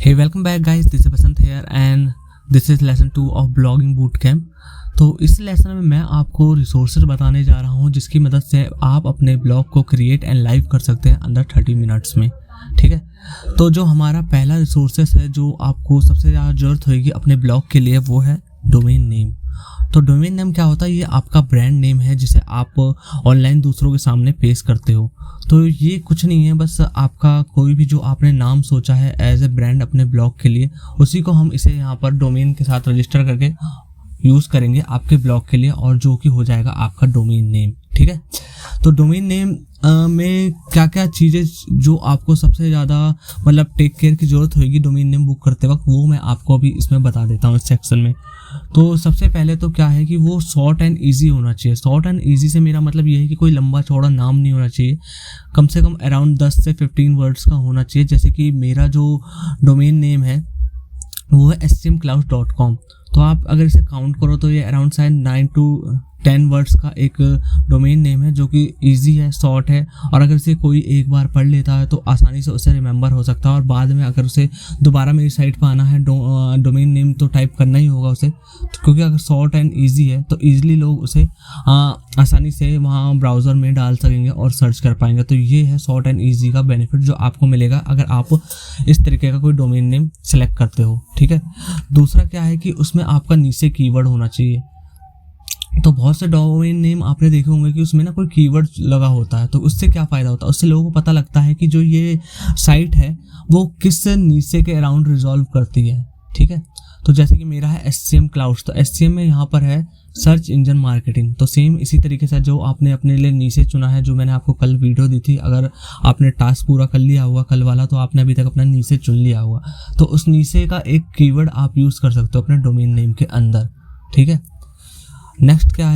Hey, welcome back guys, this is Basant here and this is lesson 2 of blogging bootcamp। तो इस lesson में मैं आपको resources बताने जा रहा हूँ जिसकी मदद से आप अपने ब्लॉग को क्रिएट एंड लाइव कर सकते हैं अंदर 30 मिनट्स में। ठीक है, तो जो हमारा पहला रिसोर्सेज है जो आपको सबसे ज़्यादा ज़रूरत होगी अपने ब्लॉग के लिए वो है डोमेन नेम। तो डोमेन नेम क्या होता है? ये आपका ब्रांड नेम है जिसे आप ऑनलाइन दूसरों के सामने पेश करते हो। तो ये कुछ नहीं है, बस आपका कोई भी जो आपने नाम सोचा है एज ए ब्रांड अपने ब्लॉग के लिए, उसी को हम इसे यहाँ पर डोमेन के साथ रजिस्टर करके यूज़ करेंगे आपके ब्लॉग के लिए, और जो कि हो जाएगा आपका डोमेन नेम। ठीक है, तो डोमेन नेम में क्या क्या चीज़ें जो आपको सबसे ज़्यादा मतलब टेक केयर की ज़रूरत होगी डोमेन नेम बुक करते वक्त, वो मैं आपको अभी इसमें बता देता हूँ इस सेक्शन में। तो सबसे पहले तो क्या है कि वो शॉर्ट एंड इजी होना चाहिए। शॉर्ट एंड इजी से मेरा मतलब ये है कि कोई लंबा चौड़ा नाम नहीं होना चाहिए, कम से कम अराउंड 10 से 15 वर्ड्स का होना चाहिए। जैसे कि मेरा जो डोमेन नेम है वो है scmclouds.com। तो आप अगर इसे काउंट करो तो ये अराउंड शायद 9 to 10 वर्ड्स का एक डोमेन नेम है जो कि इजी है, शॉर्ट है, और अगर इसे कोई एक बार पढ़ लेता है तो आसानी से उसे रिमेंबर हो सकता है। और बाद में अगर उसे दोबारा मेरी साइट पर आना है डोमेन नेम तो टाइप करना ही होगा उसे, तो क्योंकि अगर शॉर्ट एंड इजी है तो ईजिली लोग उसे आसानी से वहाँ ब्राउज़र में डाल सकेंगे और सर्च कर पाएंगे। तो ये है शॉर्ट एंड ईजी का बेनिफिट जो आपको मिलेगा अगर आप इस तरीके का कोई डोमेन नेम सेलेक्ट करते हो। ठीक है, दूसरा क्या है कि उसमें आपका नीचे कीवर्ड होना चाहिए। तो बहुत से डोमेन नेम आपने देखे होंगे कि उसमें ना कोई कीवर्ड लगा होता है, तो उससे क्या फ़ायदा होता है? उससे लोगों को पता लगता है कि जो ये साइट है वो किस नीचे के अराउंड रिजॉल्व करती है। ठीक है, तो जैसे कि मेरा है SCM क्लाउड्स, तो SCM में यहाँ पर है सर्च इंजन मार्केटिंग। तो सेम इसी तरीके से जो आपने अपने लिए नीचे चुना है, जो मैंने आपको कल वीडियो दी थी, अगर आपने टास्क पूरा कर लिया हुआ कल वाला तो आपने अभी तक अपना नीचे चुन लिया हुआ, तो उस नीचे का एक कीवर्ड आप यूज़ कर सकते हो अपने डोमेन नेम के अंदर। ठीक है, नेक्स्ट क्या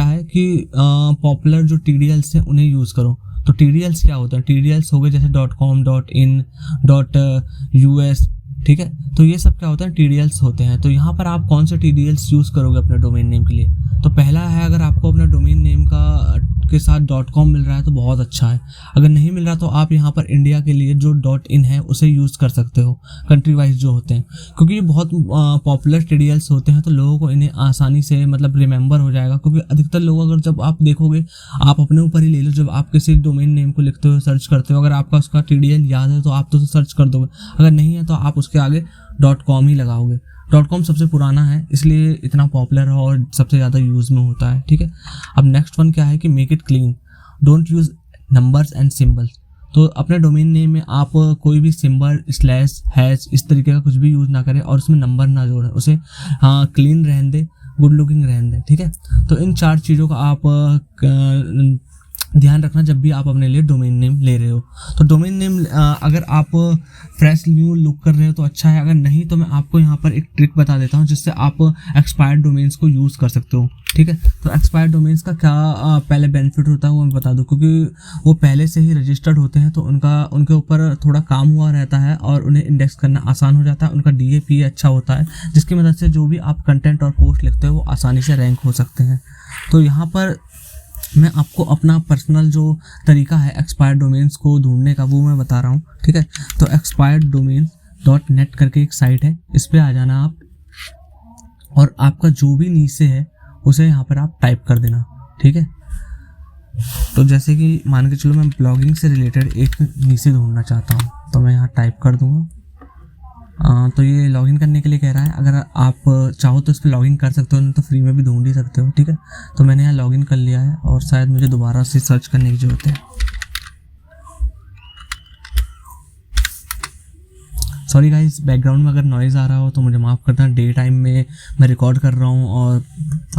है कि पॉपुलर जो TDLs हैं उन्हें यूज़ करो। तो TDLs क्या होता है? TDLs हो गए जैसे .com, .in, .us। ठीक है, तो ये सब क्या होता है? TDLs होते हैं। तो यहाँ पर आप कौन से TDLs यूज़ करोगे अपने डोमेन नेम के लिए? तो पहला है, अगर आपको अपना डोमेन नेम के साथ .com मिल रहा है तो बहुत अच्छा है। अगर नहीं मिल रहा तो आप यहाँ पर इंडिया के लिए जो .in है उसे यूज़ कर सकते हो, कंट्री वाइज जो होते हैं, क्योंकि ये बहुत पॉपुलर TDLs होते हैं तो लोगों को इन्हें आसानी से मतलब रिमेंबर हो जाएगा। क्योंकि अधिकतर लोग, अगर जब आप देखोगे, आप अपने ऊपर ही ले लो, जब आप किसी डोमेन नेम को लिखते हो, सर्च करते हो, अगर आपका उसका TDL याद है तो आप तो सर्च कर दोगे, अगर नहीं है तो आप उसके आगे .com ही लगाओगे। .com सबसे पुराना है इसलिए इतना पॉपुलर है और सबसे ज़्यादा यूज़ में होता है। ठीक है, अब नेक्स्ट वन क्या है कि make it clean, don't use numbers and symbols. तो अपने डोमेन नेम में आप कोई भी सिंबल, स्लैश, हैश इस तरीके का कुछ भी यूज़ ना करें और उसमें नंबर ना जोड़ें, उसे क्लीन रहने दें, गुड लुकिंग रहने दें। ठीक है, तो इन 4 चीज़ों का आप ध्यान रखना जब भी आप अपने लिए डोमेन नेम ले रहे हो। तो डोमेन नेम अगर आप फ्रेश न्यू लुक कर रहे हो तो अच्छा है, अगर नहीं तो मैं आपको यहाँ पर एक ट्रिक बता देता हूँ जिससे आप एक्सपायर्ड डोमेन्स को यूज़ कर सकते हो। ठीक है, तो एक्सपायर्ड डोमेन्स का क्या पहले बेनिफिट होता है वो मैं बता दूँ, क्योंकि वो पहले से ही रजिस्टर्ड होते हैं तो उनके ऊपर थोड़ा काम हुआ रहता है और उन्हें इंडेक्स करना आसान हो जाता है। उनका DAP अच्छा होता है जिसकी मदद से जो भी आप कंटेंट और पोस्ट लिखते हो वो आसानी से रैंक हो सकते हैं। तो यहाँ पर मैं आपको अपना पर्सनल जो तरीका है एक्सपायर्ड डोमेन्स को ढूंढने का वो मैं बता रहा हूँ। ठीक है, तो expireddomains.net करके एक साइट है, इस पे आ जाना आप, और आपका जो भी नीचे है उसे यहाँ पर आप टाइप कर देना। ठीक है, तो जैसे कि मान के चलो मैं ब्लॉगिंग से रिलेटेड एक नीचे ढूंढना चाहता हूँ तो मैं यहाँ टाइप कर दूँगा। तो ये लॉगिन करने के लिए कह रहा है, अगर आप चाहो तो इस पर लॉगिन कर सकते हो, नहीं तो फ्री में भी ढूंढ ही सकते हो। ठीक है, तो मैंने यहाँ लॉगिन कर लिया है और शायद मुझे दोबारा से सर्च करने की ज़रूरत है। सॉरी गाइस, बैकग्राउंड में अगर नॉइज़ आ रहा हो तो मुझे माफ़ करना। डे टाइम में मैं रिकॉर्ड कर रहा हूँ और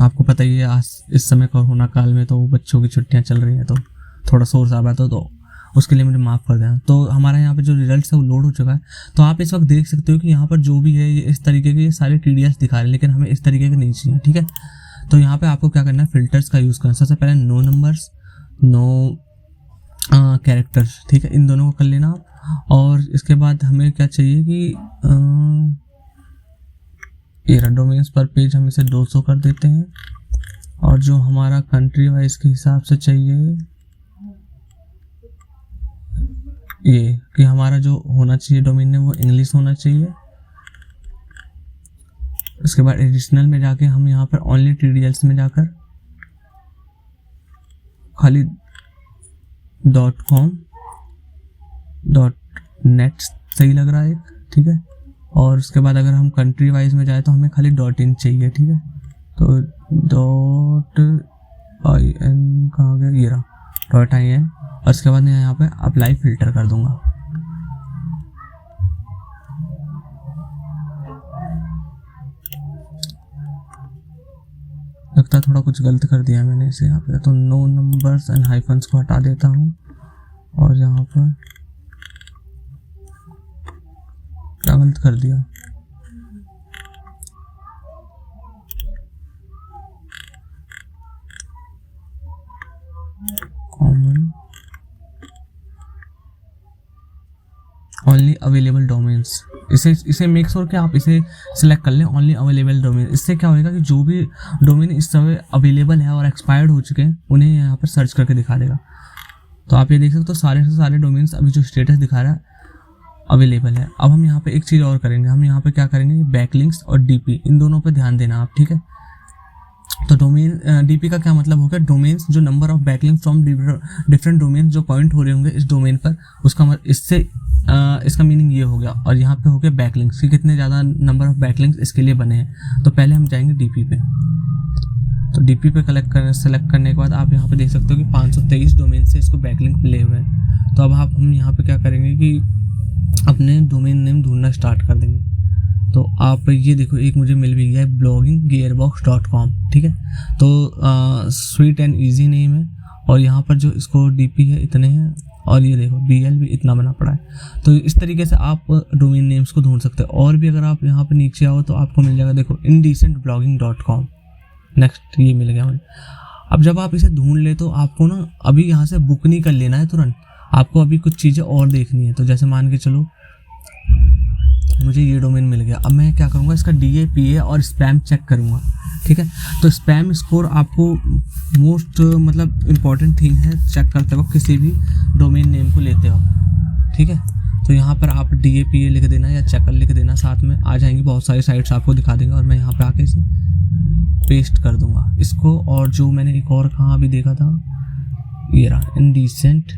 आपको पता ही है आज इस समय कोरोना काल में तो बच्चों की छुट्टियाँ चल रही हैं तो थोड़ा शोर शराबा तो उसके लिए मुझे माफ़ कर देना। तो हमारा यहाँ पे जो रिजल्ट्स है वो लोड हो चुका है, तो आप इस वक्त देख सकते हो कि यहाँ पर जो भी है ये इस तरीके के ये सारे TDLs दिखा रहे हैं, लेकिन हमें इस तरीके के नहीं चाहिए। ठीक है, तो यहाँ पे आपको क्या करना है, फिल्टर्स का यूज़ करना। सबसे पहले नो नंबर्स, नो कैरेक्टर्स। ठीक है, इन दोनों को कर लेना आप। और इसके बाद हमें क्या चाहिए कि ये डोमेन्स पर पेज हम इसे 200 कर देते हैं, और जो हमारा कंट्री वाइज के हिसाब से चाहिए ये कि हमारा जो होना चाहिए डोमेन नेम वो इंग्लिश होना चाहिए। उसके बाद एडिशनल में जाके हम यहाँ पर ओनली TDLs में जाकर खाली .com .net सही लग रहा है एक, ठीक है। और उसके बाद अगर हम कंट्री वाइज में जाए तो हमें खाली .in चाहिए, ठीक है। तो .in कहाँ गया, ये रहा .in। और उसके बाद मैं यहाँ पे अप्लाई फिल्टर कर दूंगा। लगता है थोड़ा कुछ गलत कर दिया मैंने इसे यहाँ पे, तो नो नंबर्स एंड हाइफन्स को हटा देता हूँ। और यहाँ पर क्या गलत कर दिया, कॉमन ओनली अवेलेबल डोमेन्स, इसे मेक श्योर कि आप इसे सिलेक्ट कर लें ओनली अवेलेबल डोमेन। इससे क्या होएगा कि जो भी डोमेन इस समय अवेलेबल है और एक्सपायर्ड हो चुके हैं उन्हें यहाँ पर सर्च करके दिखा देगा। तो आप ये देख सकते हो सारे से सारे डोमेन्स अभी जो स्टेटस दिखा रहा है अवेलेबल है। अब हम यहाँ पे एक चीज़ और करेंगे, हम यहाँ पे क्या करेंगे, बैकलिंक्स और DP इन दोनों पे ध्यान देना आप, ठीक है। तो डोमेन DP का क्या मतलब होगा, डोमेन्स जो number of backlinks from different domain जो पॉइंट हो रहे होंगे इस डोमेन पर, उसका इससे इसका मीनिंग ये हो गया। और यहाँ पे हो गया बैकलिंक्स कि कितने ज़्यादा नंबर ऑफ बैकलिंक्स इसके लिए बने हैं। तो पहले हम जाएंगे DP पे, तो DP पे सेलेक्ट करने के बाद आप यहाँ पे देख सकते हो कि 523 डोमेन से इसको बैकलिंक मिले हुए हैं। तो अब हम यहाँ पे क्या करेंगे कि अपने डोमेन नेम ढूंढना स्टार्ट कर देंगे। तो आप ये देखो एक मुझे मिल भी गया है blogginggearbox.com, ठीक है। तो स्वीट एंड ईजी नेम है और यहाँ पर जो इसको DP है इतने हैं और ये देखो BL भी इतना बना पड़ा है। तो इस तरीके से आप डोमेन नेम्स को ढूंढ सकते हो। और भी अगर आप यहाँ पे नीचे आओ तो आपको मिल जाएगा, देखो indecentblogging.com, नेक्स्ट ये मिल गया मुझे। अब जब आप इसे ढूंढ ले तो आपको ना अभी यहाँ से बुक नहीं कर लेना है तुरंत, आपको अभी कुछ चीज़ें और देखनी है। तो जैसे मान के चलो मुझे ये डोमेन मिल गया, अब मैं क्या करूँगा, इसका DA PA और स्पैम चेक करूँगा, ठीक है। तो स्पैम स्कोर आपको मोस्ट मतलब इम्पॉर्टेंट थिंग है चेक करते वक्त किसी भी डोमेन नेम को लेते हो, ठीक है। तो यहाँ पर आप DA PA लिख देना या चेकर लिख देना, साथ में आ जाएंगी बहुत सारी साइट्स आपको दिखा देंगे। और मैं यहाँ पे आके इसे पेस्ट कर दूंगा इसको। और जो मैंने एक और कहाँ भी देखा था, ये रहा इंडिसेंट,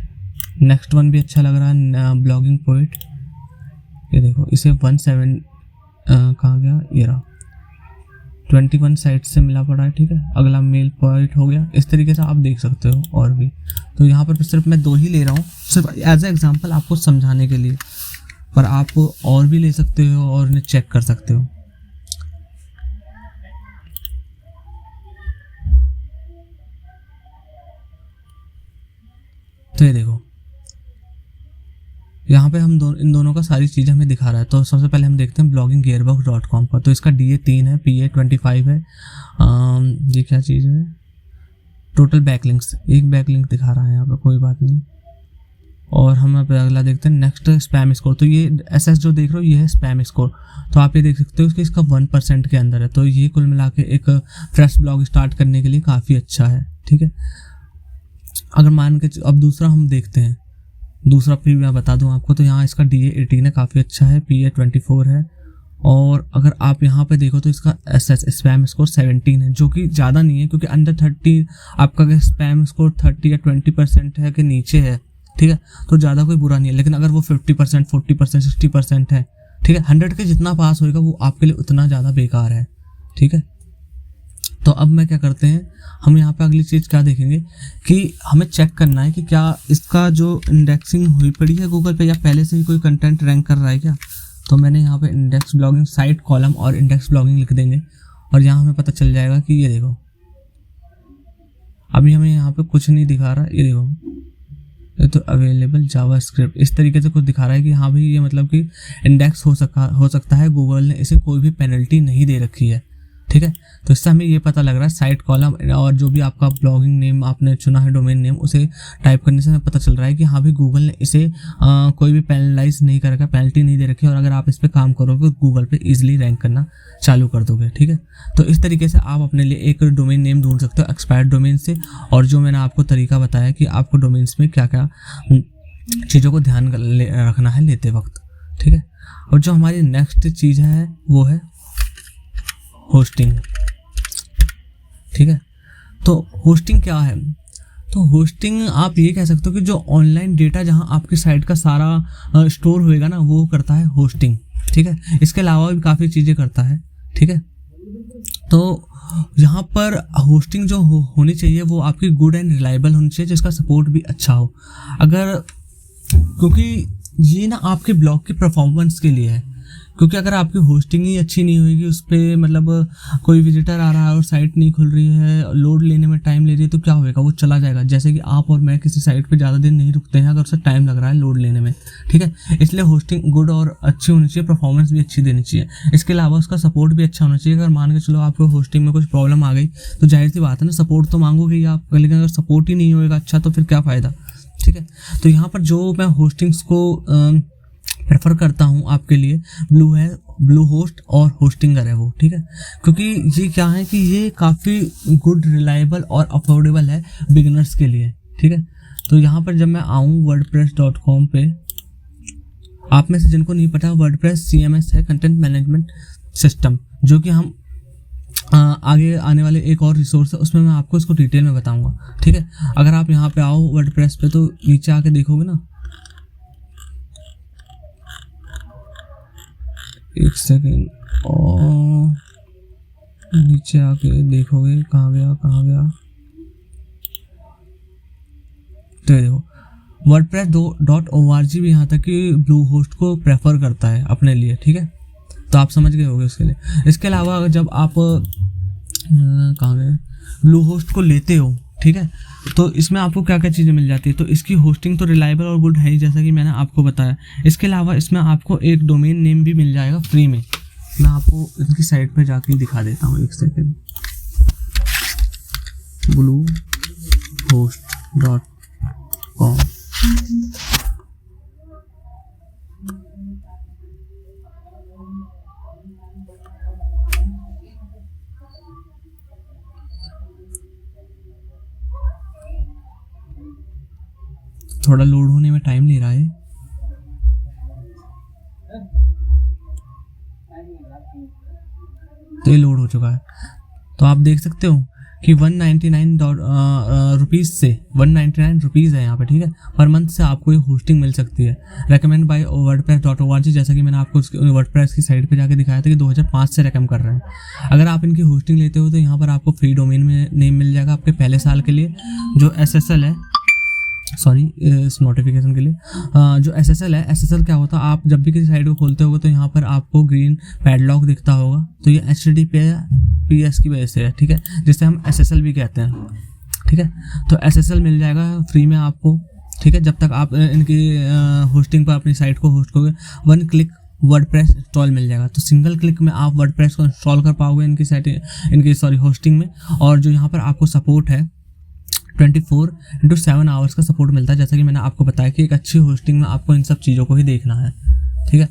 नेक्स्ट वन भी अच्छा लग रहा है, ब्लॉगिंग पोइट, ये देखो इसे 17 कहाँ गया, ये रहा 21 साइट से मिला पड़ा है, ठीक है। अगला मेल पॉइंट हो गया। इस तरीके से आप देख सकते हो और भी। तो यहाँ पर सिर्फ मैं 2 ही ले रहा हूँ, सिर्फ एज ए एग्जांपल आपको समझाने के लिए, पर आप और भी ले सकते हो और उन्हें चेक कर सकते हो। तो ये देखो यहाँ पे हम इन दोनों का सारी चीज़ें हमें दिखा रहा है। तो सबसे पहले हम देखते हैं blogginggearbox.com का। तो इसका DA 3 है, PA 25 है, ये क्या चीज़ है, टोटल बैकलिंक्स, एक बैकलिंक दिखा रहा है यहाँ पे, कोई बात नहीं। और हम अब अगला देखते हैं नेक्स्ट स्पैम स्कोर। तो ये SS जो देख रहे हो ये है स्पैम स्कोर। तो आप ये देख सकते हो कि इसका 1% के अंदर है। तो ये कुल मिला के एक फ्रेश ब्लॉग स्टार्ट करने के लिए काफ़ी अच्छा है, ठीक है। अगर मान के अब दूसरा हम देखते हैं, दूसरा फिर मैं बता दूं आपको। तो यहाँ इसका DA 18 है, काफ़ी अच्छा है, PA 24 है। और अगर आप यहाँ पे देखो तो इसका SS स्पैम स्कोर 17 है, जो कि ज़्यादा नहीं है क्योंकि अंडर 30 आपका अगर स्पैम स्कोर 30 या 20% है कि नीचे है, ठीक है, तो ज़्यादा कोई बुरा नहीं है। लेकिन अगर वो 50%, 40%, 60% है, ठीक है, 100 के जितना पास होएगा वो आपके लिए उतना ज़्यादा बेकार है, ठीक है। तो अब मैं क्या करते हैं, हम यहाँ पे अगली चीज़ क्या देखेंगे कि हमें चेक करना है कि क्या इसका जो इंडेक्सिंग हुई पड़ी है गूगल पे या पहले से ही कोई कंटेंट रैंक कर रहा है क्या। तो मैंने यहाँ पे इंडेक्स ब्लॉगिंग साइट कॉलम और इंडेक्स ब्लॉगिंग लिख देंगे और यहाँ हमें पता चल जाएगा कि ये देखो अभी हमें यहाँ पे कुछ नहीं दिखा रहा, ये देखो ये तो अवेलेबल जावास्क्रिप्ट इस तरीके से कुछ दिखा रहा है कि हाँ भाई ये मतलब कि इंडेक्स हो सकता है, गूगल ने इसे कोई भी पेनल्टी नहीं दे रखी है, ठीक है। तो इससे हमें ये पता लग रहा है साइट कॉलम और जो भी आपका ब्लॉगिंग नेम आपने चुना है डोमेन नेम, उसे टाइप करने से हमें पता चल रहा है कि हाँ भाई गूगल ने इसे कोई भी पेनलाइज नहीं कर रखा, पेनल्टी नहीं दे रखी। और अगर आप इस पर काम करोगे तो गूगल पे इजीली रैंक करना चालू कर दोगे, ठीक है। तो इस तरीके से आप अपने लिए एक डोमेन नेम ढूंढ सकते हो एक्सपायर्ड डोमेन से। और जो मैंने आपको तरीका बताया कि आपको डोमेन्स में क्या क्या चीज़ों को ध्यान रखना है लेते वक्त, ठीक है। और जो हमारी नेक्स्ट चीज़ है वो है होस्टिंग, ठीक है। तो होस्टिंग क्या है? तो होस्टिंग आप ये कह सकते हो कि जो ऑनलाइन डेटा जहाँ आपकी साइट का सारा स्टोर होएगा ना, वो करता है होस्टिंग, ठीक है। इसके अलावा भी काफ़ी चीज़ें करता है, ठीक है। तो यहाँ पर होस्टिंग जो होनी चाहिए वो आपकी गुड एंड रिलायबल होनी चाहिए, जिसका सपोर्ट भी अच्छा हो। अगर क्योंकि ये ना आपके ब्लॉग की परफॉर्मेंस के लिए है, क्योंकि अगर आपकी होस्टिंग ही अच्छी नहीं होगी, उस पर मतलब कोई विजिटर आ रहा है और साइट नहीं खुल रही है, लोड लेने में टाइम ले रही है, तो क्या होएगा, वो चला जाएगा। जैसे कि आप और मैं किसी साइट पे ज़्यादा दिन नहीं रुकते हैं अगर उससे टाइम लग रहा है लोड लेने में, ठीक है। इसलिए होस्टिंग गुड और अच्छी होनी चाहिए, परफॉर्मेंस भी अच्छी देनी चाहिए। इसके अलावा उसका सपोर्ट भी अच्छा होना चाहिए। अगर मान के चलो आपको होस्टिंग में कुछ प्रॉब्लम आ गई तो जाहिर सी बात है ना, सपोर्ट तो मांगोगे ही आप, लेकिन अगर सपोर्ट ही नहीं होएगा अच्छा तो फिर क्या फ़ायदा, ठीक है। तो यहाँ पर जो मैं होस्टिंग्स को प्रेफर करता हूँ आपके लिए, ब्लू होस्ट और होस्टिंगर है वो, ठीक है। क्योंकि ये क्या है कि ये काफ़ी गुड, रिलायबल और अफोर्डेबल है बिगिनर्स के लिए, ठीक है। तो यहाँ पर जब मैं आऊँ wordpress.com पे, आप में से जिनको नहीं पता, वर्डप्रेस CMS है, कंटेंट मैनेजमेंट सिस्टम, जो कि हम आगे आने वाले एक और रिसोर्स है, उसमें मैं आपको इसको डिटेल में बताऊंगा, ठीक है। अगर आप यहाँ पे आओ वर्डप्रेस पे तो नीचे आके देखोगे ना, एक सेकेंड, और नीचे आके देखोगे, कहाँ गया, तो ये देखो wordpress.org भी यहाँ तक कि ब्लू होस्ट को प्रेफर करता है अपने लिए, ठीक है। तो आप समझ गए होगे उसके लिए। इसके अलावा जब आप कहाँ गए, ब्लू होस्ट को लेते हो, ठीक है, तो इसमें आपको क्या क्या चीज़ें मिल जाती है। तो इसकी होस्टिंग तो रिलायबल और गुड है ही, जैसा कि मैंने आपको बताया। इसके अलावा इसमें आपको एक डोमेन नेम भी मिल जाएगा फ्री में। मैं आपको इनकी साइट पे जाके दिखा देता हूँ, एक सेकेंड। bluehost.com, थोड़ा लोड होने में टाइम ले रहा है। तो ये लोड हो चुका है। तो आप देख सकते हो कि 199 रुपीज़ से 199 रुपीज़ है यहाँ पे, ठीक है। पर मंथ से आपको ये होस्टिंग मिल सकती है। रेकमेंड बाय wordpress.org, जैसा कि मैंने आपको वर्डप्रेस की साइट पे जाके दिखाया था कि 2005 से रेकमेंड कर रहे हैं। अगर आप इनकी होस्टिंग लेते हो तो यहाँ पर आपको फ्री डोमेन में नेम मिल जाएगा आपके पहले साल के लिए, जो SSL है, सॉरी इस नोटिफिकेशन के लिए, जो SSL है। SSL क्या होता है, आप जब भी किसी साइट को खोलते होगे तो यहाँ पर आपको ग्रीन पैडलॉक दिखता होगा, तो ये HTTPS की वजह से है, ठीक है, जिसे हम SSL भी कहते हैं, ठीक है। तो SSL मिल जाएगा फ्री में आपको, ठीक है, जब तक आप इनकी होस्टिंग पर अपनी साइट को होस्ट करोगे। 1 क्लिक वर्डप्रेस इंस्टॉल मिल जाएगा, तो सिंगल क्लिक में आप वर्डप्रेस को इंस्टॉल कर पाओगे इनकी होस्टिंग में। और जो यहाँ पर आपको सपोर्ट है 24/7 आवर्स का सपोर्ट मिलता है, जैसा कि मैंने आपको बताया कि एक अच्छी होस्टिंग में आपको इन सब चीज़ों को ही देखना है, ठीक है।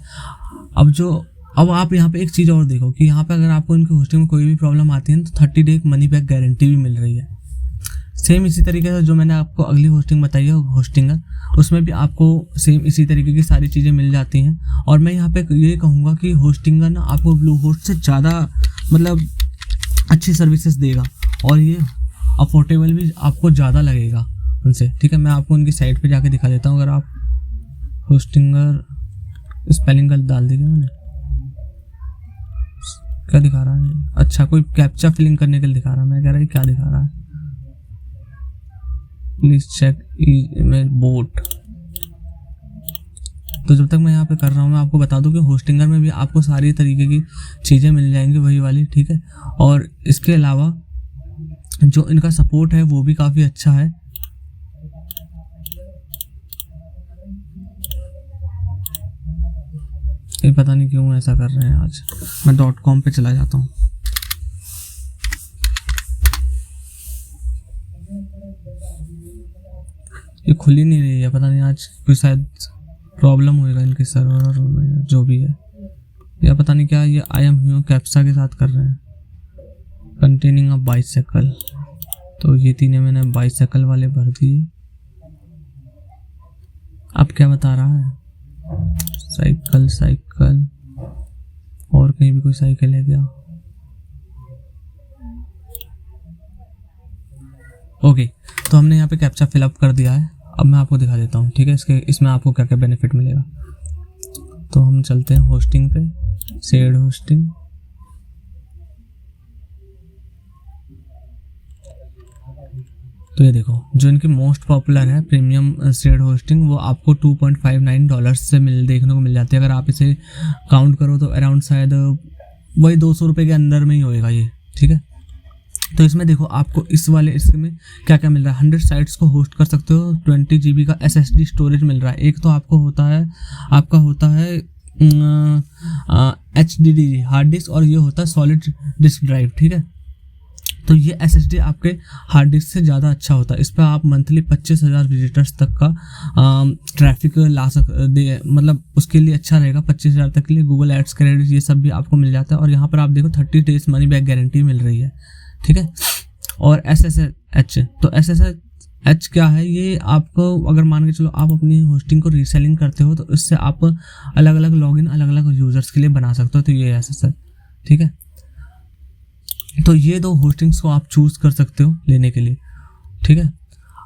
अब आप यहाँ पे एक चीज़ और देखो कि यहाँ पे अगर आपको इनकी होस्टिंग में कोई भी प्रॉब्लम आती है तो 30 डे मनी बैक गारंटी भी मिल रही है। सेम इसी तरीके से जो मैंने आपको अगली होस्टिंग बताई है होस्टिंगर, उसमें भी आपको सेम इसी तरीके की सारी चीज़ें मिल जाती हैं। और मैं यहाँ पे ये कहूँगा कि होस्टिंगर ना आपको ब्लू होस्ट से ज़्यादा मतलब अच्छी सर्विसेज देगा, और ये अफोर्डेबल भी आपको ज़्यादा लगेगा उनसे, ठीक है। मैं आपको उनकी साइट पे जाके दिखा देता हूँ। अगर आप होस्टिंगर स्पेलिंग गलत डाल दीजिए, मैंने क्या दिखा रहा है, अच्छा कोई कैप्चा फिलिंग करने के लिए दिखा रहा है, मैं कह रहा है क्या दिखा रहा है, प्लीज चेक इमेज बोट। तो जब तक मैं यहाँ पे कर रहा हूँ मैं आपको बता दूँ कि होस्टिंगर में भी आपको सारी तरीके की चीज़ें मिल जाएंगी वही वाली, ठीक है। और इसके अलावा जो इनका सपोर्ट है वो भी काफ़ी अच्छा है। ये पता नहीं क्यों ऐसा कर रहे हैं आज। मैं .com पे चला जाता हूँ। ये खुल ही नहीं रही है, पता नहीं आज कोई शायद प्रॉब्लम होएगा इनके सर्वर में, जो भी है, या पता नहीं क्या। ये आई एम ह्यू कैप्सा के साथ कर रहे हैं। कंटेनिंग अ बाइसाइकिल, तो ये तीनों मैंने बाइसाइकिल वाले भर दिए। अब क्या बता रहा है, साइकिल साइकिल, और कहीं भी कोई साइकिल है क्या? ओके, तो हमने यहाँ पे कैप्चा फिलअप कर दिया है। अब मैं आपको दिखा देता हूँ, ठीक है, इसमें आपको क्या क्या बेनिफिट मिलेगा। तो हम चलते हैं होस्टिंग पे, शेयर्ड होस्टिंग। तो ये देखो, जो इनकी मोस्ट पॉपुलर है प्रीमियम शेयर्ड होस्टिंग, वो आपको $2.59 से देखने को मिल जाती है। अगर आप इसे काउंट करो तो अराउंड शायद वही 200 रुपये के अंदर में ही होएगा ये, ठीक है। तो इसमें देखो आपको इसमें क्या क्या मिल रहा है। 100 साइट्स को होस्ट कर सकते हो, 20 GB का SSD स्टोरेज मिल रहा है। एक तो आपका होता है HDD हार्ड डिस्क, और ये होता है सॉलिड डिस्क ड्राइव, ठीक है। तो ये SSD आपके हार्ड डिस्क से ज़्यादा अच्छा होता है। इस पर आप मंथली 25,000 विजिटर्स तक का ट्रैफिक ला मतलब उसके लिए अच्छा रहेगा। 25,000 तक के लिए गूगल एड्स क्रेडिट ये सब भी आपको मिल जाता है। और यहाँ पर आप देखो 30 डेज मनी बैक गारंटी मिल रही है, ठीक है। और SSH, तो SSH क्या है, ये आपको अगर मान के चलो आप अपनी होस्टिंग को रीसेलिंग करते हो, तो इससे आप अलग अलग लॉगिन अलग अलग यूज़र्स के लिए बना सकते हो। तो ये SSH, ठीक है। तो ये दो होस्टिंग्स को आप चूज़ कर सकते हो लेने के लिए, ठीक है।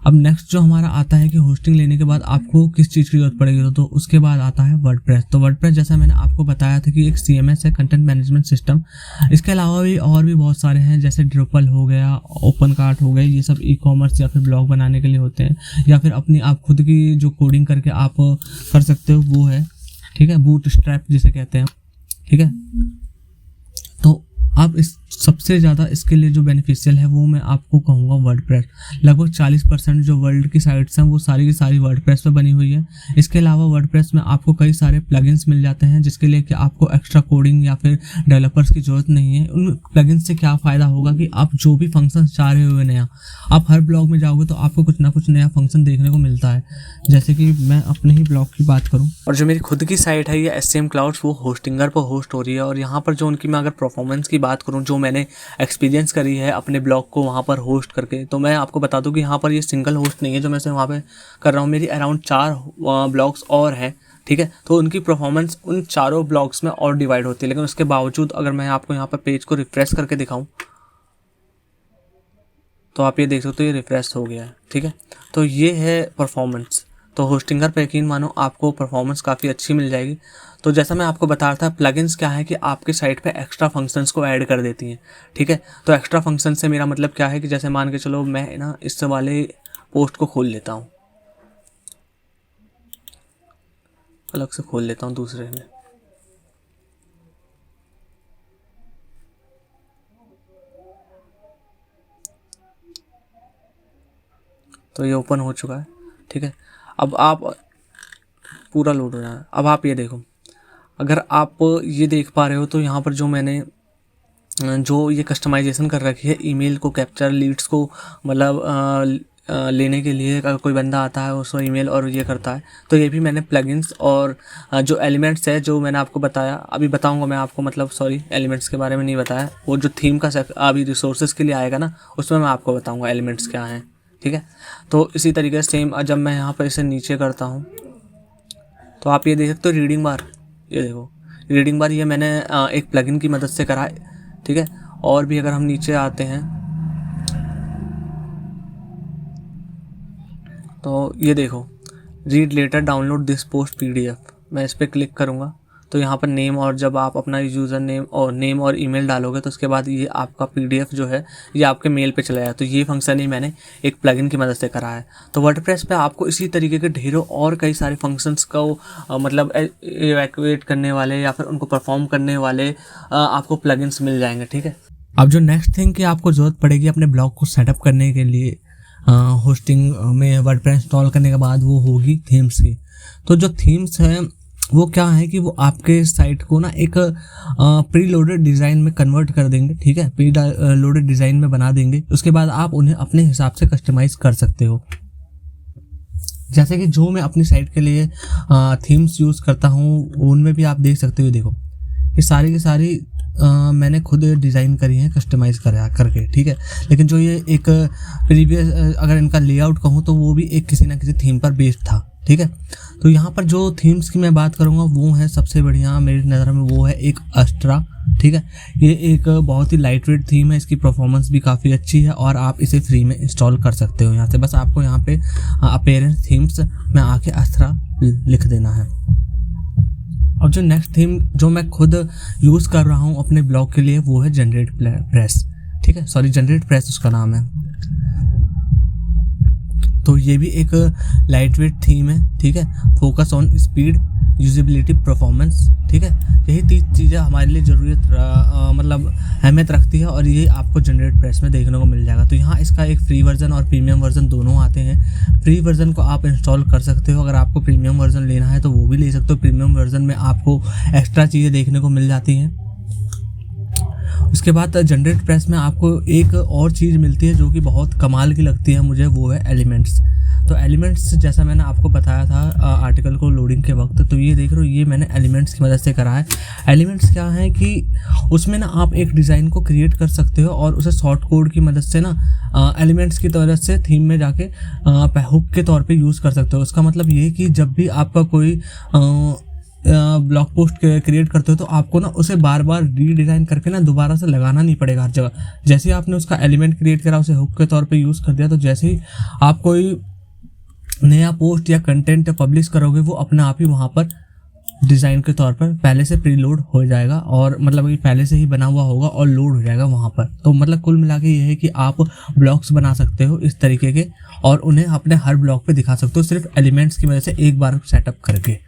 अब नेक्स्ट जो हमारा आता है कि होस्टिंग लेने के बाद आपको किस चीज़ की जरूरत पड़ेगी, तो उसके बाद आता है वर्डप्रेस। तो वर्डप्रेस जैसा मैंने आपको बताया था कि एक CMS है, कंटेंट मैनेजमेंट सिस्टम। इसके अलावा भी और भी बहुत सारे हैं, जैसे ड्रुपल हो गया, ओपनकार्ट हो गए, ये सब ई-कॉमर्स या फिर ब्लॉग बनाने के लिए होते हैं, या फिर अपनी आप खुद की जो कोडिंग करके आप कर सकते हो वो है, ठीक है, बूटस्ट्रैप जिसे कहते हैं, ठीक है। तो आप इस सबसे ज़्यादा इसके लिए जो बेनिफिशियल है वो मैं आपको कहूँगा वर्डप्रेस। लगभग 40% जो वर्ल्ड की साइट्स हैं वो सारी की सारी वर्डप्रेस पे बनी हुई है। इसके अलावा वर्डप्रेस में आपको कई सारे प्लगइन्स मिल जाते हैं, जिसके लिए कि आपको एक्स्ट्रा कोडिंग या फिर डेवलपर्स की ज़रूरत नहीं है। उन प्लगइन्स से क्या फ़ायदा होगा कि आप जो भी फंक्शन चाह रहे हो नया, आप हर ब्लॉग में जाओगे तो आपको कुछ ना कुछ नया फंक्शन देखने को मिलता है। जैसे कि मैं अपने ही ब्लॉग की बात करूँ, और जो मेरी खुद की साइट है ये SCM क्लाउड्स, वो होस्टिंगर पर होस्ट हो रही है। और यहाँ पर जो उनकी मैं अगर परफॉर्मेंस की बात करूँ, जो मैंने एक्सपीरियंस करी है अपने ब्लॉग को वहाँ पर होस्ट करके, तो मैं आपको बता दूँ कि यहाँ पर ये सिंगल होस्ट नहीं है जो मैं से वहाँ पे कर रहा हूँ। मेरी अराउंड 4 ब्लॉग्स और हैं, ठीक है। तो उनकी परफॉर्मेंस उन चारों ब्लॉग्स में और डिवाइड होती है। लेकिन उसके बावजूद अगर मैं आपको यहाँ पर पेज को रिफ्रेश करके दिखाऊँ तो आप ये देख सकते हो ये रिफ्रेश हो गया है, ठीक है। तो ये है परफॉर्मेंस। तो होस्टिंगर पे यकीन मानो आपको परफॉर्मेंस काफ़ी अच्छी मिल जाएगी। तो जैसा मैं आपको बता रहा था, प्लगइन्स क्या है कि आपके साइट पे एक्स्ट्रा फंक्शंस को ऐड कर देती हैं, ठीक है। तो एक्स्ट्रा फंक्शन से मेरा मतलब क्या है कि जैसे मान के चलो मैं ना इस वाले पोस्ट को खोल लेता हूँ, अलग से खोल लेता हूँ दूसरे में। तो ये ओपन हो चुका है, ठीक है। अब आप पूरा लोड हो रहा है। अब आप ये देखो, अगर आप ये देख पा रहे हो तो यहाँ पर जो मैंने जो ये कस्टमाइजेशन कर रखी है, ईमेल को कैप्चर, लीड्स को मतलब लेने के लिए अगर कोई बंदा आता है उसको ईमेल और ये करता है, तो ये भी मैंने प्लगइन्स और जो एलिमेंट्स है जो मैंने आपको बताया, अभी बताऊंगा मैं आपको, मतलब सॉरी एलिमेंट्स के बारे में नहीं बताया, वो जो थीम का अभी रिसोर्सेज के लिए आएगा ना, उसमें मैं आपको बताऊंगा एलिमेंट्स क्या हैं, ठीक है। तो इसी तरीके से सेम जब मैं यहाँ पर इसे नीचे करता हूँ तो आप ये देख सकते हो रीडिंग बार, ये देखो रीडिंग बार, ये मैंने एक प्लगइन की मदद से करा है, ठीक है। और भी अगर हम नीचे आते हैं तो ये देखो read letter download this post PDF, मैं इस पर क्लिक करूँगा तो यहाँ पर नेम, और जब आप अपना यूज़र नेम और ईमेल डालोगे तो उसके बाद ये आपका PDF जो है ये आपके मेल पे चला जाए। तो ये फंक्शन ही मैंने एक प्लगइन की मदद से करा है। तो वर्डप्रेस पे आपको इसी तरीके के ढेरों और कई सारे फंक्शंस को मतलब इवैक्यूएट करने वाले या फिर उनको परफॉर्म करने वाले आपको प्लगइन्स मिल जाएंगे, ठीक है। अब जो नेक्स्ट थिंग की आपको ज़रूरत पड़ेगी अपने ब्लॉग को सेटअप करने के लिए होस्टिंग में वर्डप्रेस इंस्टॉल करने के बाद, वो होगी थीम्स की। तो जो थीम्स हैं वो क्या है कि वो आपके साइट को ना एक प्री लोडेड डिज़ाइन में कन्वर्ट कर देंगे, ठीक है, प्री लोडेड डिज़ाइन में बना देंगे। उसके बाद आप उन्हें अपने हिसाब से कस्टमाइज़ कर सकते हो। जैसे कि जो मैं अपनी साइट के लिए थीम्स यूज़ करता हूँ उनमें भी आप देख सकते हो, देखो ये सारी की सारी मैंने खुद डिज़ाइन करी है कस्टमाइज़ करके, ठीक है। लेकिन जो ये एक प्रीवियस अगर इनका लेआउट कहूँ तो वो भी एक किसी ना किसी थीम पर बेस्ड था, ठीक है। तो यहाँ पर जो थीम्स की मैं बात करूँगा वो है सबसे बढ़िया मेरी नज़र में, वो है एक अस्ट्रा। ठीक है, ये एक बहुत ही लाइट वेट थीम है, इसकी परफॉर्मेंस भी काफ़ी अच्छी है और आप इसे फ्री में इंस्टॉल कर सकते हो यहाँ से। बस आपको यहाँ पे अपेरेंस थीम्स में आके अस्ट्रा लिख देना है। और जो नेक्स्ट थीम जो मैं खुद यूज़ कर रहा हूँ अपने ब्लॉग के लिए वो है जनरेट प्रेस। ठीक है, सॉरी जनरेट प्रेस उसका नाम है। तो ये भी एक लाइट वेट थीम है। ठीक है, focus on speed, usability, performance. ठीक है, यही 3 चीज़ें हमारे लिए मतलब अहमियत रखती है और ये आपको जनरेट प्रेस में देखने को मिल जाएगा। तो यहाँ इसका एक फ्री वर्जन और प्रीमियम वर्जन दोनों आते हैं। फ्री वर्जन को आप इंस्टॉल कर सकते हो, अगर आपको प्रीमियम वर्जन लेना है तो वो भी ले सकते हो। प्रीमियम वर्जन में आपको एक्स्ट्रा चीज़ें देखने को मिल जाती हैं। उसके बाद जनरेट प्रेस में आपको एक और चीज़ मिलती है जो कि बहुत कमाल की लगती है मुझे, वो है एलिमेंट्स। तो एलिमेंट्स जैसा मैंने आपको बताया था आर्टिकल को लोडिंग के वक्त, तो ये देख रहे हो ये मैंने एलिमेंट्स की मदद से करा है। एलिमेंट्स क्या है कि उसमें ना आप एक डिज़ाइन को क्रिएट कर सकते हो और उसे शॉर्ट कोड की मदद से ना एलिमेंट्स की तरह से थीम में जाके हुक के तौर पे यूज़ कर सकते हो। उसका मतलब ये कि जब भी आपका कोई ब्लॉग पोस्ट क्रिएट करते हो तो आपको ना उसे बार बार रीडिज़ाइन करके ना दोबारा से लगाना नहीं पड़ेगा हर जगह। जैसे ही आपने उसका एलिमेंट क्रिएट करा, उसे हुक के तौर पे यूज़ कर दिया, तो जैसे ही आप कोई नया पोस्ट या कंटेंट पब्लिश करोगे वो अपने आप ही वहाँ पर डिज़ाइन के तौर पर पहले से प्रीलोड हो जाएगा और मतलब कि पहले से ही बना हुआ होगा और लोड हो जाएगा वहाँ पर। तो मतलब कुल मिला के ये है कि आप ब्लॉग्स बना सकते हो इस तरीके के और उन्हें अपने हर ब्लॉग पे दिखा सकते हो सिर्फ एलिमेंट्स की वजह से एक बार सेटअप करके।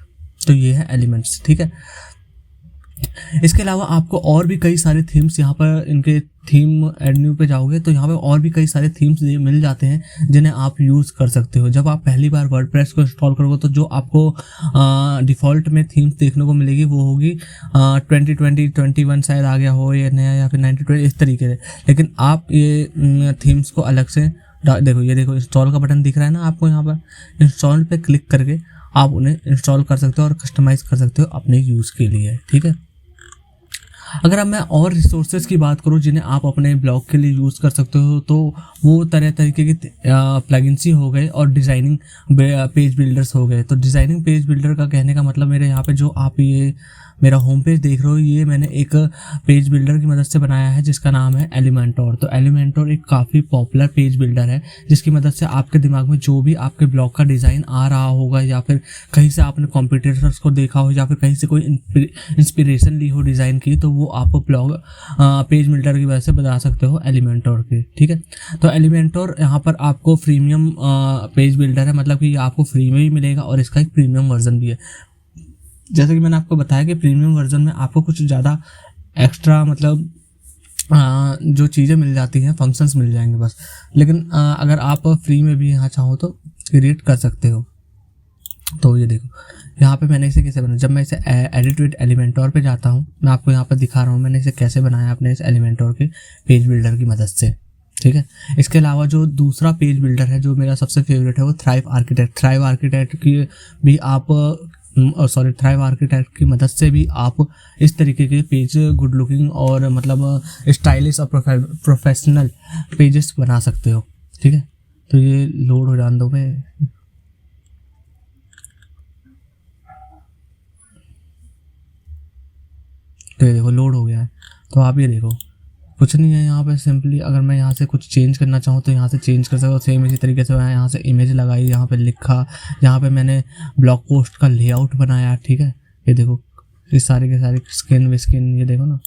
तो ये है एलिमेंट्स। ठीक है, इसके अलावा आपको और भी कई सारे थीम्स यहाँ पर इनके थीम एडन्यू पे जाओगे तो यहाँ पे और भी कई सारे थीम्स मिल जाते हैं जिन्हें आप यूज़ कर सकते हो। जब आप पहली बार वर्डप्रेस को इंस्टॉल करोगे तो जो आपको डिफ़ॉल्ट में थीम्स देखने को मिलेगी वो होगी 2021 शायद आ गया हो या नया, या फिर 1920 इस तरीके से। लेकिन आप ये थीम्स को अलग से देखो, ये देखो इंस्टॉल का बटन दिख रहा है ना आपको, यहाँ पर इंस्टॉल पे क्लिक करके आप उन्हें इंस्टॉल कर सकते हो और कस्टमाइज़ कर सकते हो अपने यूज़ के लिए। ठीक है, अगर अब मैं और रिसोर्सेज की बात करूँ जिन्हें आप अपने ब्लॉग के लिए यूज़ कर सकते हो तो वो तरह तरीके के प्लगइन्स ही हो गए और डिज़ाइनिंग पेज बिल्डर्स हो गए। तो डिज़ाइनिंग पेज बिल्डर का कहने का मतलब मेरे यहाँ पे जो आप ये मेरा होम पेज देख रहे हो ये मैंने एक पेज बिल्डर की मदद से बनाया है जिसका नाम है एलिमेंटोर। तो एलिमेंटोर एक काफ़ी पॉपुलर पेज बिल्डर है जिसकी मदद से आपके दिमाग में जो भी आपके ब्लॉग का डिज़ाइन आ रहा होगा या फिर कहीं से आपने कॉम्पिटिटर्स को देखा हो या फिर कहीं से कोई इंस्पिरेशन ली हो डिज़ाइन की, तो वो आप ब्लॉग पेज बिल्डर की वजह से बना सकते हो एलिमेंटोर के। ठीक है, तो एलिमेंटोर यहाँ पर आपको प्रीमियम पेज बिल्डर है, मतलब कि ये आपको फ्री में ही मिलेगा और इसका एक प्रीमियम वर्जन भी है। जैसे कि मैंने आपको बताया कि प्रीमियम वर्जन में आपको कुछ ज़्यादा एक्स्ट्रा मतलब जो चीज़ें मिल जाती हैं, फंक्शंस मिल जाएंगे बस। लेकिन अगर आप फ्री में भी यहाँ चाहो तो क्रिएट कर सकते हो। तो ये देखो यहाँ पे मैंने इसे कैसे बनाया। जब मैं इसे एडिट विद एलिमेंटोर पे जाता हूँ, मैं आपको यहाँ पर दिखा रहा हूँ मैंने इसे कैसे बनाया अपने इस एलिमेंटोर के पेज बिल्डर की मदद से। ठीक है, इसके अलावा जो दूसरा पेज बिल्डर है जो मेरा सबसे फेवरेट है वो थ्राइव आर्किटेक्ट। थ्राइव आर्किटेक्ट की भी आप थ्राइव आर्किटेक्ट की मदद से भी आप इस तरीके के पेज गुड लुकिंग और मतलब स्टाइलिश और प्रोफेशनल पेजेस बना सकते हो। ठीक है, तो ये लोड हो जान दो मैं। तो ये देखो लोड हो गया है। तो आप ये देखो कुछ नहीं है यहाँ पे, सिंपली अगर मैं यहाँ से कुछ चेंज करना चाहूँ तो यहाँ से चेंज कर सकता हूँ। सेम इसी तरीके से मैं यहाँ से इमेज लगाई, यहाँ पे लिखा, यहाँ पे मैंने ब्लॉग पोस्ट का लेआउट बनाया। ठीक है, ये देखो ये सारे के सारे स्किन विस्किन, ये देखो ना,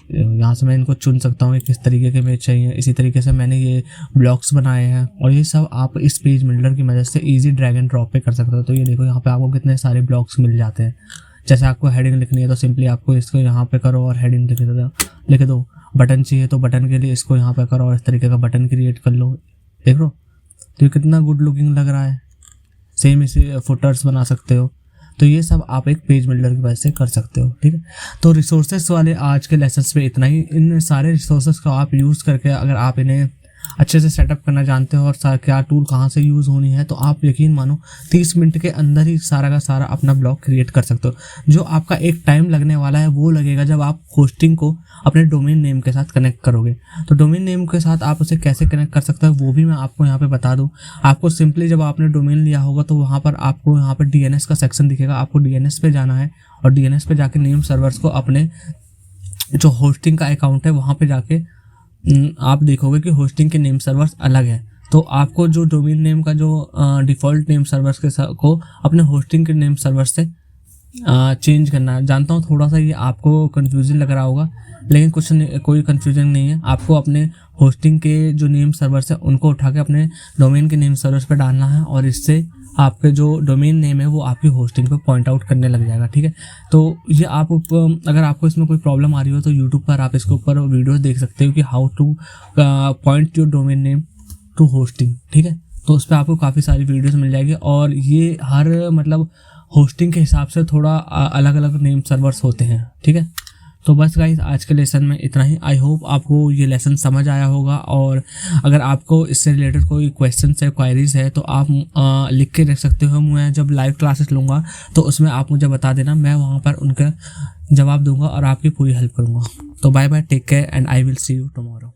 यहाँ से मैं इनको चुन सकता हूँ किस तरीके के इमेज चाहिए। इसी तरीके से मैंने ये ब्लॉग्स बनाए हैं और ये सब आप इस पेज बिल्डर की मदद से ईजी ड्रैग एंड ड्रॉप पे कर सकते हो। तो ये देखो यहाँ पे आपको कितने सारे ब्लॉग्स मिल जाते हैं। जैसे आपको हेडिंग लिखनी है तो सिंपली आपको इसको यहाँ पे करो और हेडिंग लिख दो। बटन चाहिए तो बटन के लिए इसको यहाँ पे करो और इस तरीके का बटन क्रिएट कर लो। देख लो तो ये कितना गुड लुकिंग लग रहा है। सेम इसे फुटर्स बना सकते हो। तो ये सब आप एक पेज बिल्डर की वजह से कर सकते हो। ठीक है, तो रिसोर्सेज वाले आज के लेसन्स पे इतना ही। इन सारे रिसोर्सेज को आप यूज़ करके अगर आप इन्हें अच्छे से सेटअप करना जानते हो और क्या टूल कहाँ से यूज़ होनी है, तो आप यकीन मानो 30 मिनट के अंदर ही सारा का सारा अपना ब्लॉग क्रिएट कर सकते हो। जो आपका एक टाइम लगने वाला है वो लगेगा जब आप होस्टिंग को अपने डोमेन नेम के साथ कनेक्ट करोगे। तो डोमेन नेम के साथ आप उसे कैसे कनेक्ट कर सकते हो वो भी मैं आपको यहाँ पे बता दूँ। आपको सिंपली जब आपने डोमेन लिया होगा तो वहाँ पर आपको यहाँ पर DNS का सेक्शन दिखेगा, आपको DNS पे जाना है और DNS पे जाके नेम सर्वर्स को अपने जो होस्टिंग का अकाउंट है वहाँ पे जाके आप देखोगे कि होस्टिंग के नेम सर्वर्स अलग है। तो आपको जो डोमेन नेम का जो डिफ़ॉल्ट नेम सर्वर्स को अपने होस्टिंग के नेम सर्वर से चेंज करना है। जानता हूँ थोड़ा सा ये आपको कन्फ्यूजन लग रहा होगा, लेकिन कोई कन्फ्यूजन नहीं है। आपको अपने होस्टिंग के जो नेम सर्वर्स है उनको उठा के अपने डोमेन के नेम सर्वर्स पे डालना है और इससे आपके जो डोमेन नेम है वो आपकी होस्टिंग पे पॉइंट आउट करने लग जाएगा। ठीक है, तो ये आप अगर आपको इसमें कोई प्रॉब्लम आ रही हो तो यूट्यूब पर आप इसके ऊपर वीडियोस देख सकते हो कि how to point your domain name to hosting. ठीक है, तो उस पर आपको काफ़ी सारी वीडियोस मिल जाएगी और ये हर मतलब होस्टिंग के हिसाब से थोड़ा अलग अलग नेम सर्वर्स होते हैं। ठीक है, तो बस गाइस आज के लेसन में इतना ही। आई होप आपको ये लेसन समझ आया होगा और अगर आपको इससे रिलेटेड कोई क्वेश्चन है, क्वायरीज है तो आप लिख के रख सकते हो। मैं जब लाइव क्लासेस लूँगा तो उसमें आप मुझे बता देना, मैं वहाँ पर उनका जवाब दूंगा और आपकी पूरी हेल्प करूँगा। तो bye bye, take care and I will see you tomorrow.